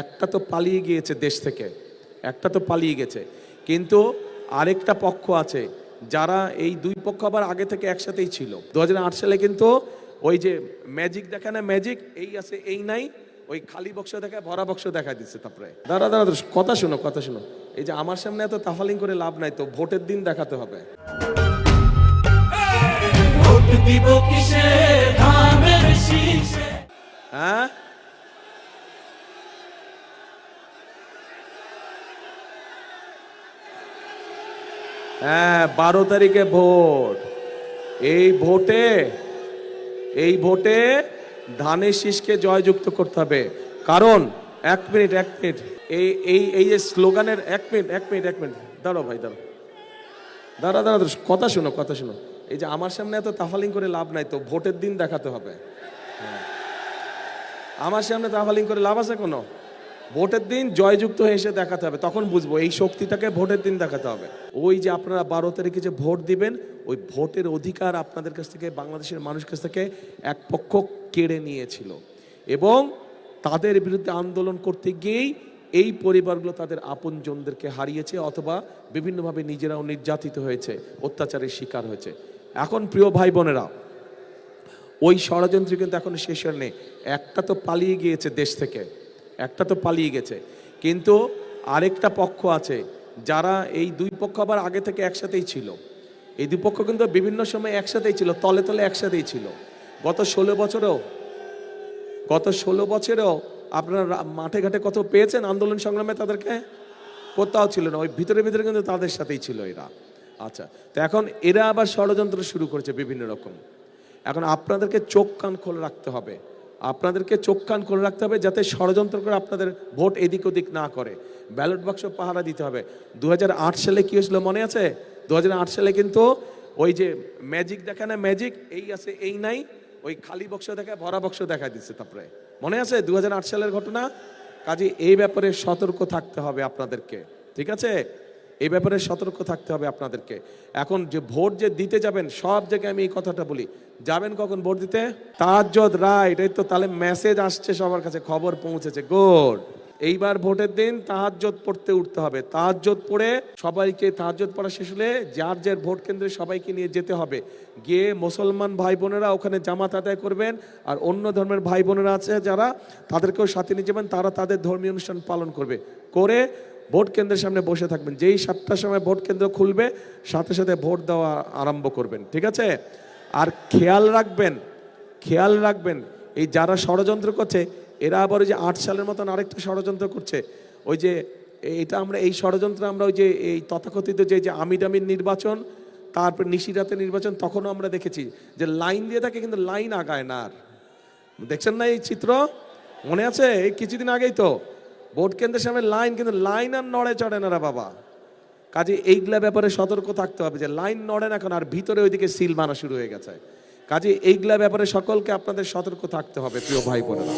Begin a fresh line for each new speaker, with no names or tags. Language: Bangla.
একটা তো পালিয়ে গিয়েছে দেশ থেকে, একটা তো পালিয়ে গেছে, কিন্তু আরেকটা পক্ষ আছে যারা এই দুই পক্ষ আবার আগে থেকে একসাথেই ছিল। 2008 সালে কিন্তু ওই যে ম্যাজিক দেখা না, ম্যাজিক এই আছে এই নাই, ওই খালি বক্স দেখায় ভরা বক্স দেখা দিচ্ছে। তারপরে দাঁড়া দাঁড়া কথা শুনো, কথা শুনো। এই যে আমার সামনে এত তাফালিং করে লাভ নাই, তো ভোটের দিন দেখাতে হবে।
ভোট দিব কিসে ধানের শীষে।
হ্যাঁ, হ্যাঁ 12 তারিখে ভোট। এই ভোটে ধানের শীষকে জয়যুক্ত করতে হবে। কারণ এক মিনিট এই এই এই যে স্লোগানের এক মিনিট দাঁড়াও ভাই, দাঁড়া কথা শুনো, কথা শুনো। এই যে আমার সামনে এত তাফালিং করে লাভ নাই, তো ভোটের দিন দেখাতে হবে। আমার সামনে তাফালিং করে লাভ আছে কোনো? ভোটের দিন জয়যুক্ত হয়ে এসে দেখাতে হবে, তখন বুঝবো এই শক্তিটাকে। ভোটের দিন দেখাতে হবে। ওই যে আপনারা 12 তারিখে যে ভোট দিবেন, ওই ভোটের অধিকার আপনাদের কাছ থেকে, বাংলাদেশের মানুষের কাছ থেকে এক পক্ষ কেড়ে নিয়েছিল, এবং তাদের বিরুদ্ধে আন্দোলন করতে গিয়েই এই পরিবারগুলো তাদের আপনজনদেরকে হারিয়েছে, অথবা বিভিন্নভাবে নিজেরাও নির্যাতিত হয়েছে, অত্যাচারের শিকার হয়েছে। এখন প্রিয় ভাই বোনেরা, ওই ষড়যন্ত্র কিন্তু এখন শেষ হয় নেই। একটা তো পালিয়ে গিয়েছে দেশ থেকে, একটা তো পালিয়ে গেছে, কিন্তু আরেকটা পক্ষ আছে যারা এই দুই পক্ষ আবার আগে থেকে একসাথেই ছিল। এই দুই পক্ষ কিন্তু বিভিন্ন সময় একসাথেই ছিল, তলে তলে একসাথেই ছিল। গত 16 বছরেও আপনারা মাঠে ঘাটে কত পেয়েছেন আন্দোলন সংগ্রামে, তাদেরকে কোথাও ছিল না, ওই ভিতরে কিন্তু তাদের সাথেই ছিল এরা। আচ্ছা, তো এখন এরা আবার ষড়যন্ত্র শুরু করেছে বিভিন্ন রকম। এখন আপনাদেরকে চোখ কান খোলা রাখতে হবে, যাতে ষড়যন্ত্র করে আপনাদের ভোট এদিক ওদিক না করে। ব্যালট বাক্স পাহারা দিতে হবে। 2008 সালে কি হয়েছিল মনে আছে? 2008 সালে কিন্তু ওই যে ম্যাজিক দেখা না, ম্যাজিক এই আছে এই নাই, ওই খালি বক্স দেখায় ভরা বক্স দেখা দিচ্ছে। তারপরে মনে আছে 2008 সালের ঘটনা? কাজে এই ব্যাপারে সতর্ক থাকতে হবে আপনাদেরকে, ঠিক আছে? এই ব্যাপারে সতর্ক থাকতে হবে আপনাদেরকে। এখন যে ভোট যে দিতে যাবেন, সব জায়গায় আমি এই কথাটা বলি, যাবেন কখন ভোট দিতে? তাহাজ্জুদ, রাইট, এই তো তাহলে মেসেজ আসছে সবার কাছে, খবর পৌঁছেছে, গুড। এইবার ভোটের দিন তাহাজ্জুদ পড়তে উঠতে হবে। তাহাজ্জুদ পড়ে সবাইকে, তাহাজ্জুদ পড়া শেষ হলে যার যার ভোট কেন্দ্রে সবাইকে নিয়ে যেতে হবে। গিয়ে মুসলমান ভাই বোনেরা ওখানে জামাত আদায় করবেন, আর অন্য ধর্মের ভাই বোনেরা আছে যারা, তাদেরকেও সাথে নিয়ে যাবেন, তারা তাদের ধর্মীয় অনুষ্ঠান পালন করে ভোট কেন্দ্রের সামনে বসে থাকবেন। যেই 7টার সময় ভোট কেন্দ্র খুলবে, সাথে সাথে ভোট দেওয়া আরম্ভ করবেন, ঠিক আছে? আর খেয়াল রাখবেন এই যারা ষড়যন্ত্র করছে, এরা আবার ওই যে 8 সালের মতন আরেকটা ষড়যন্ত্র করছে। ওই যে এই ষড়যন্ত্র আমরা ওই যে এই তথাকথিত যে আমির নির্বাচন, তারপর নিশিরাতের নির্বাচন, তখনও আমরা দেখেছি যে লাইন দিয়ে থাকে, কিন্তু লাইন আগায় না। আর দেখছেন না এই চিত্র? মনে আছে এই কিছুদিন আগেই তো ভোট কেন্দ্রের সামনে লাইন, কিন্তু লাইন আর নড়ে চড়ে না রে বাবা। কাজে এইগুলা ব্যাপারে সতর্ক থাকতে হবে, যে লাইন নড়ে না এখন, আর ভিতরে ওইদিকে সিল মারা শুরু হয়ে গেছে। কাজে এইগুলা ব্যাপারে সকলকে আপনাদের সতর্ক থাকতে হবে প্রিয় ভাই বোনেরা।